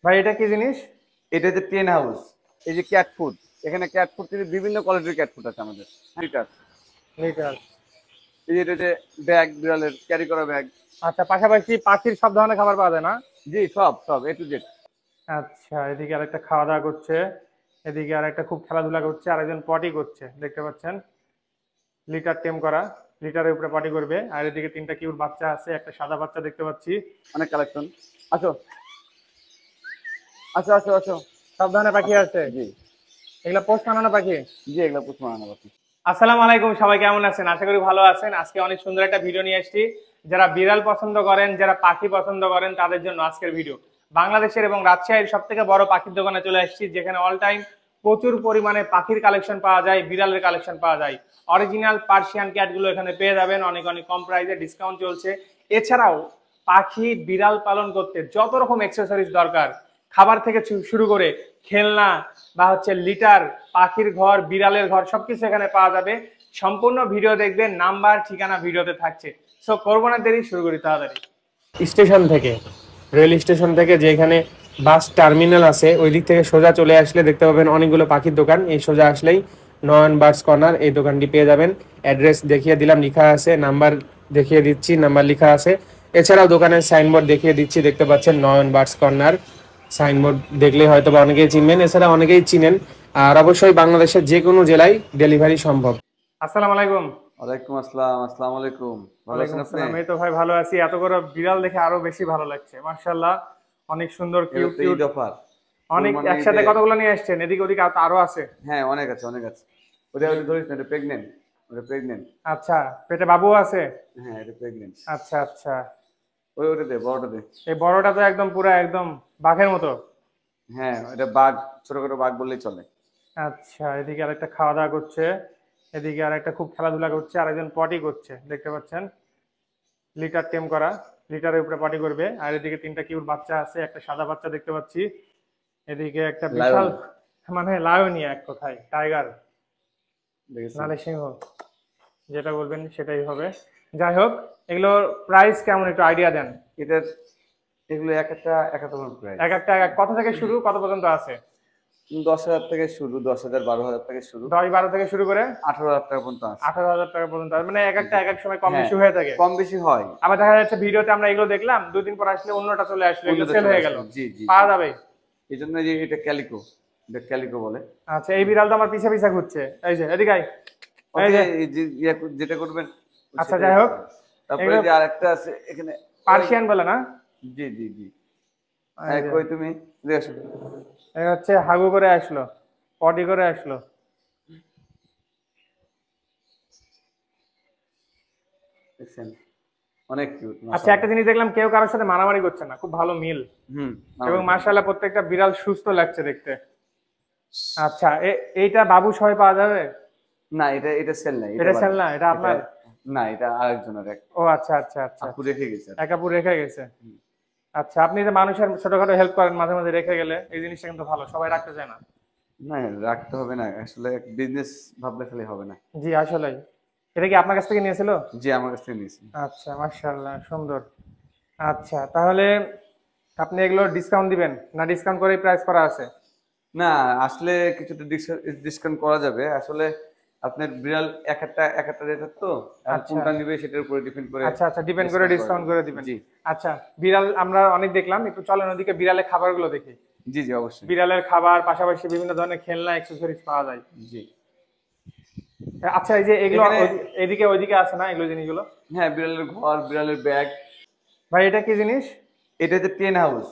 ভাই এটা কি জিনিস? এটা হচ্ছে টেন হাউস। এই যে ক্যাট ফুড, এখানে ক্যাট ফুড থেকে বিভিন্ন কোয়ালিটির ক্যাট ফুড আছে আমাদের। লিটার। লিটার। এই যে এটা হচ্ছে ব্যাগ, বিড়ালের ক্যারি করা ব্যাগ। আচ্ছা, পাশাপাশি পাখির সব ধরনের খাবার পাওয়া যায় না? জি, সব সব এ টু জেড। আচ্ছা, এদিকে আরেকটা খাওয়া দাওয়া করছে, এদিকে আরেকটা খুব খেলাধুলা করছে, আরেকজন পটি করছে দেখতে পাচ্ছেন। লিটার টেম করা, লিটারের উপরে পটি করবে। আর এদিকে তিনটা কিউট বাচ্চা আছে, একটা সাদা বাচ্চা দেখতে পাচ্ছি। অনেক কালেকশন। আসো আসো আসো আসো। সব ধরনের পাখি আছে। জি এগুলো পোস্ট বানানো পাখি। জি, এগুলো পুষ মানানো পাখি। আসসালামু আলাইকুম, সবাই কেমন আছেন? আশা করি ভালো আছেন। আজকে অনেক সুন্দর একটা ভিডিও নিয়ে এসেছি। যারা বিড়াল পছন্দ করেন, যারা পাখি পছন্দ করেন, তাদের জন্য আজকের ভিডিও। বাংলাদেশের এবং রাজশাহীর সব থেকে বড় পাখির দোকানে চলে এসেছি, যেখানে অল টাইম প্রচুর পরিমাণে পাখির কালেকশন পাওয়া যায়, বিড়ালের কালেকশন পাওয়া যায়। অরিজিনাল পার্সিয়ান ক্যাটগুলো এখানে পেয়ে যাবেন অনেক অনেক কম প্রাইসে, ডিসকাউন্ট চলছে। এছাড়াও পাখি বিড়াল পালন করতে যত রকম অ্যাক্সেসরিজ দরকার, খাবার থেকে শুরু করে খেলনা বা লিটার, পাখির ঘর, বিড়ালের ঘর, সবকিছু এখানে পাওয়া যাবে। সম্পূর্ণ ভিডিও দেখবেন, নাম্বার ঠিকানা ভিডিওতে থাকছে। সো করবো না দেরি, শুরু করি তাড়াতাড়ি। স্টেশন থেকে, রেল স্টেশন থেকে যেখানে বাস টার্মিনাল আছে, ওই দিক থেকে সোজা চলে আসলে দেখতে পাবেন অনেকগুলো পাখির দোকান। এই সোজা আসলেই নয়ন বার্ডস কর্নার, এই দোকানটি পেয়ে যাবেন। অ্যাড্রেস দেখিয়ে দিলাম, লেখা আছে, নাম্বার দেখিয়ে দিচ্ছি, নাম্বার লেখা আছে। এছাড়াও দোকানের সাইনবোর্ড দেখিয়ে দিচ্ছি, দেখতে পাচ্ছেন নয়ন বার্ডস কর্নার। সাইনবোর্ড দেখলে হয়তো বা অনেকেই চিনবেন, এছাড়া অনেকেই চিনেন। আর অবশ্যই বাংলাদেশের যে কোনো জেলায় ডেলিভারি সম্ভব। আসসালামু আলাইকুম। ওয়ালাইকুম আসসালাম। আসসালামু আলাইকুম। ভালো ওয়ালাইকুম আছেন আপনি? আসসালাম। এই তো ভাই ভালো আছি। এত বড় বিড়াল দেখে আরো বেশি ভালো লাগছে, মাশাআল্লাহ। অনেক সুন্দর, এটা কিউট তো কিউট। ঈদ অফার। অনেক কুরবানি একসাথে ঈদে। কতগুলো নিয়ে আসছেন? এদিকে ওদিকে আরো আছে? হ্যাঁ, অনেক আছে অনেক আছে। ওটা ওটা ধরিস না, এটা প্রেগনেন্ট। ওটা প্রেগনেন্ট। আচ্ছা, পেটে বাবু আছে? হ্যাঁ, এটা প্রেগনেন্ট। আচ্ছা আচ্ছা। ওই ওটা দে, বড়টা দে। এই বড়টা তো একদম পুরো একদম বাঘের মতো। হ্যাঁ, এটা বাঘ। ছোটখাটো বাঘ বললেই চলে। আচ্ছা, এদিকে আরেকটা খাওয়া দাওয়া করছে, এদিকে আরেকটা খুব খেলাধুলা করছে, আরেকজন পটি করছে দেখতে পাচ্ছেন। লিটার টেম করা, লিটারের উপরে পটি করবে। আর এদিকে তিনটা কিউট বাচ্চা আছে, একটা সাদা বাচ্চা দেখতে পাচ্ছি। এদিকে একটা লায়ন। বিশাল, মানে লায়নই এক কথায়, টাইগার, দেখেছেন? নালে সিংহ, যেটা বলবেন সেটাই হবে। যাই হোক, এগুলোর প্রাইস কেমন একটু আইডিয়া দেন। এটার এগুলো এক একটা এক একটা প্রাইস। এক একটা কত থেকে শুরু, কত পর্যন্ত আছে? 10,000 থেকে শুরু, 10,000, 12,000 থেকে শুরু। 10-12 থেকে শুরু করে 18,000 টাকা পর্যন্ত আছে। 18,000 টাকা পর্যন্ত আছে। মানে এক একটা জি। এক এক সময় কম হ্যাঁ, বেশি হয়ে থাকে। কম বেশি হয়। আবার দেখা যাচ্ছে ভিডিওতে আমরা এগুলো দেখলাম, 2 দিন পর আসলে অন্যটা চলে আসলো, এগুলো অন্যটা সেল চলে হয়ে গেল। আসবে। জি জি জি। পাওয়া যাবে? এই জন্য যে এটা ক্যালিকো, এটা ক্যালিকো বলে। আচ্ছা, এই বিড়াল তো আমার পিছে পিছে ঘুরছে, এই যে এদিকে আয়। এই ওকে, যে। এই যে যেটা করবেন আচ্ছা, সেটাই যাই হোক, পাবেন। তারপরে এগুলো যে আরেকটা আছে এখানে। ওই। পার্সিয়ান বলে না? জি জি জি। এই হ্যাঁ, যে, কই তুমি? এদিকে আসো। এই হচ্ছে হাগু করে আসলো, পটি করে আসলো। দেখছেন? অনেক কিউট আচ্ছা, একটা মাশাআল্লাহ। জিনিস দেখলাম, কেউ কারোর সাথে মারামারি করছে না, খুব ভালো মিল। হুম। এবং মারামারি করবে না। মাশাআল্লাহ প্রত্যেকটা বিড়াল সুস্থ লাগছে দেখতে। আচ্ছা, এইটা বাবু সবাই পাওয়া যাবে? না, এটা এটা সেল নাই, এটা এটা সেল বাদে। না, এটা এটা আপনার? না, এটা আরেকজনের এক ও আচ্ছা আচ্ছা আচ্ছা আপু আচ্ছা। রেখে গেছে আর এক কি। কাপড় রেখে গেছে। হুম। আচ্ছা, আপনি যে মানুষের ছোটখাটো হেল্প করেন মাঝে মাঝে রেখে গেলে, এই জিনিসটা কিন্তু ভালো, সবাই রাখতে চায় না। না, রাখতে হবে না, আসলে বিজনেস ভাবলে খালি হবে না। জি আসলেই। এটা কি আপনার কাছ থেকে নিয়েছিল? জি, আমার কাছ থেকে নিয়েছি। আচ্ছা, মাশাআল্লাহ, সুন্দর। আচ্ছা, তাহলে আপনি এগুলো ডিসকাউন্ট দিবেন না, ডিসকাউন্ট করেই প্রাইস করা আছে? না, আসলে কিছুটা ডিসকাউন্ট করা যাবে আসলে। আপনার বিড়াল এক একটা রেট তো, এখন আচ্ছা কোনটা নিবে সেটার উপরে ডিপেন্ড করে আচ্ছা আচ্ছা, ডিপেন্ড করে ডিসকাউন্ট করা ডিসকাউন্ট যাবে। করে দিবেন। জি আচ্ছা, বিড়াল আমরা অনেক দেখলাম, একটু চলেন ওদিকে বিড়ালের খাবারগুলো দেখি। জি জি, অবশ্যই। বিড়ালের খাবার পাশাপাশি বিভিন্ন ধরনের খেলনা, অ্যাক্সেসরিজ পাওয়া যায়। জি। আচ্ছা, এই যে এগুলো এখানে। এদিকে ওইদিকে আছে না এগুলো জিনিসগুলো? হ্যাঁ, বিড়ালের ঘর, বিড়ালের ব্যাগ। ভাই এটা কি জিনিস? এটা হচ্ছে টেন হাউস।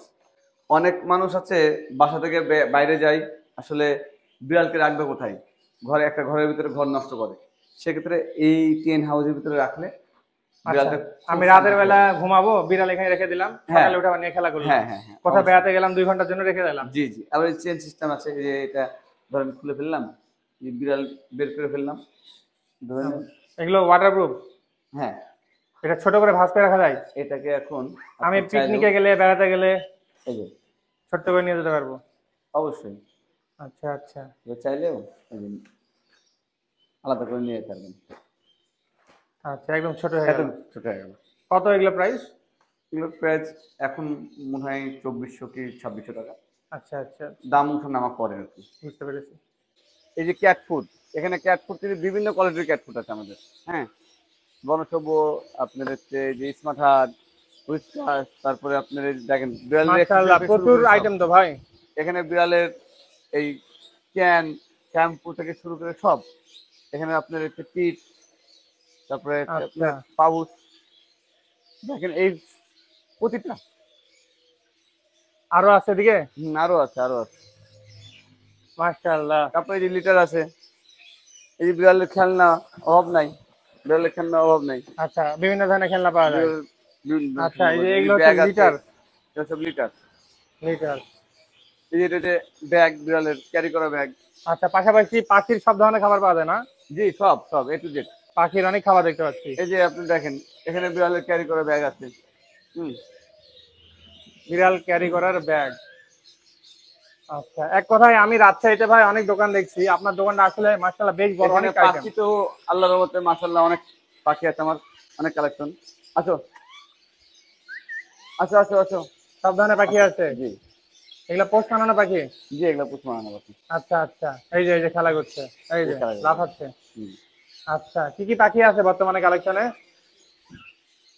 অনেক মানুষ আছে বাসা থেকে বাইরে যায়, আসলে বিড়ালকে রাখবে কোথায়, ঘরের ভিতরে ঘর নষ্ট করে। সেক্ষেত্রে এই টেন হাউসের ভিতরে রাখলে আচ্ছা, বিড়ালটা খুব আমি রাতের শান্তিতে বেলা থাকবে। ঘুমাবো, বিড়াল এখানে রেখে দিলাম, হ্যাঁ সকালে উঠে আবার নিয়ে খেলা করলো। হ্যাঁ হ্যাঁ হ্যাঁ, কোথাও অবশ্যই। বেড়াতে গেলাম 2 ঘন্টার জন্য রেখে দিলাম। জি জি, আবার এই চেন সিস্টেম আছে, এই যে এটা ধরেন খুলে ফেললাম, এই বিড়াল বের করে ফেললাম, ধরেন। এগুলো ওয়াটারপ্রুফ? হ্যাঁ। এটা ছোট করে ভাঁজ করে রাখা যায়? এটাকে এখন আমি আপনি চাইলেও। পিকনিকে গেলে, বেড়াতে গেলে এই যে। ছোট্ট করে নিয়ে যেতে পারবো? অবশ্যই। আচ্ছা আচ্ছা এটা চাইলেও এই যে আলাদা করে নিয়ে যেতে পারবেন। আচ্ছা, একদম ছোট হয়ে এত গেল। ছোট হয়ে গেল। কত এগুলো প্রাইস? এগুলোর প্রাইস এখন মনে হয় 2400 কি 2600 টাকা। আচ্ছা আচ্ছা, দাম উঠা নামা করে আর কি। বুঝতে পেরেছি। এই যে ক্যাট ফুড, এখানে ক্যাট ফুড থেকে বিভিন্ন কোয়ালিটির ক্যাট ফুড আছে আমাদের। হ্যাঁ, বনসব্য, আপনার হচ্ছে যে স্মার্ট হার্ট, হুইস্কাস, তারপরে আপনার এই দেখেন বিড়ালের মাশাআল্লাহ, accessory থেকে শুরু প্রচুর করে সব। আইটেম তো ভাই। এখানে বিড়ালের এই ক্যান, শ্যাম্পু থেকে শুরু করে সব। এখানে আপনার হচ্ছে টিপ, তারপরে হচ্ছে আচ্ছা, আপনার পাউচ, দেখেন এই প্রতিটা। আরো আছে এদিকে? আরো আছে, আরো আছে। মাশাআল্লাহ। তারপরে এই যে লিটার আছে, এই যে বিড়ালের খেলনা অভাব নাই, বিড়ালের খেলনা অভাব নাই। আচ্ছা, বিভিন্ন ধরনের খেলনা পাওয়া যায়। আচ্ছা, এই যে এগুলো হচ্ছে ব্যাগ আছে, লিটার। এগুলো সব লিটার। লিটার। এই যে এটা হচ্ছে ব্যাগ, বিড়ালের ক্যারি করা ব্যাগ। আচ্ছা, পাশাপাশি পাখির সব ধরনের খাবার পাওয়া যায় না? জি, সব সব এ টু জেড। পাখির অনেক খাবার দেখতে পাচ্ছি। এই যে আপনি দেখেন এখানে বিড়ালের ক্যারি করা ব্যাগ আছে। হুম, বিড়াল ক্যারি করার ব্যাগ। আচ্ছা, এক কথায় আমি রাজশাহীতে ভাই অনেক দোকান দেখছি, আপনার দোকানটা আসলে মাশাআল্লাহ বেশ বড়, এখানে অনেক আইটেম। পাখি তো আল্লাহর রহমতে মাশাআল্লাহ অনেক পাখি আছে আমার, অনেক কালেকশন। আসো, আসো, আসো, আসো। সব ধরনের পাখি আছে? জি, এগুলো পোস্ট বানানো পাখি? জি, এগুলো পুষ মানানো পাখি। আচ্ছা আচ্ছা, এই যে খেলা করছে, এই যে এই খেলা লাফাচ্ছে। হুম। আচ্ছা, কি কি পাখি আছে বর্তমানে কালেকশনে?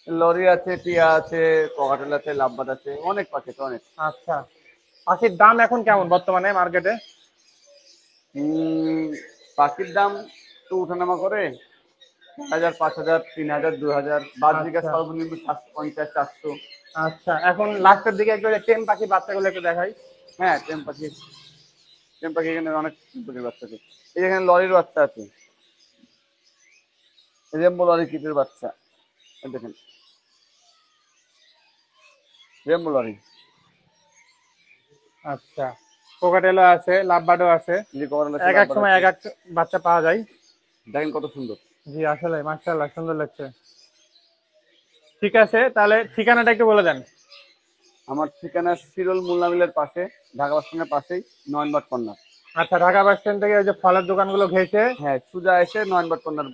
লরি আছে, টিয়া আছে, ককাটেল আছে, লাভবার্ড আছে, অনেক পাখি আছে, অনেক। আচ্ছা, পাখির দাম এখন কেমন বর্তমানে মার্কেটে? পাখির দাম তো উঠানামা করে, 1000, 5000, 3000, 2000, বাজরিকা আচ্ছা সর্বনিম্ন 750, 400। আচ্ছা, এখন লাস্টের দিকে একটু টেম পাখি বাচ্চাগুলো একটু দেখাই। হ্যাঁ, টেম পাখি এখানে অনেক পাখির বাচ্চা আছে। এই যে এখানে লরির বাচ্চা আছে, রেমবো লরি কিটের বাচ্চা, এই দেখেন রেমবো লরি। আচ্ছা, কোকাটেলও আছে, লাভবার্ডও আছে। যে কভার এক এক সময় এক এক বাচ্চা পাওয়া যায়। দেখেন কত সুন্দর। জি, আসলে মাশাআল্লাহ সুন্দর লাগছে। ঠিক আছে, তাহলে ঠিকানাটা একটু বলে দেন। আমার ঠিকানা সিরল মোল্লা মিলের পাশে, ঢাকা বাস স্ট্যান্ডের পাশেই, নয়নবাট কর্নার। আচ্ছা, ঢাকা বাস স্ট্যান্ড থেকে ওই যে ফলের দোকানগুলো ঘেঁষে। হ্যাঁ, সোজা এসে নয়নবাট কর্নার,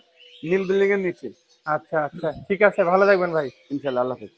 নীল বিল্ডিং এর নিচে। আচ্ছা আচ্ছা, ঠিক আছে, ভালো থাকবেন ভাই। ইনশাল্লাহ, আল্লাহ হাফেজ।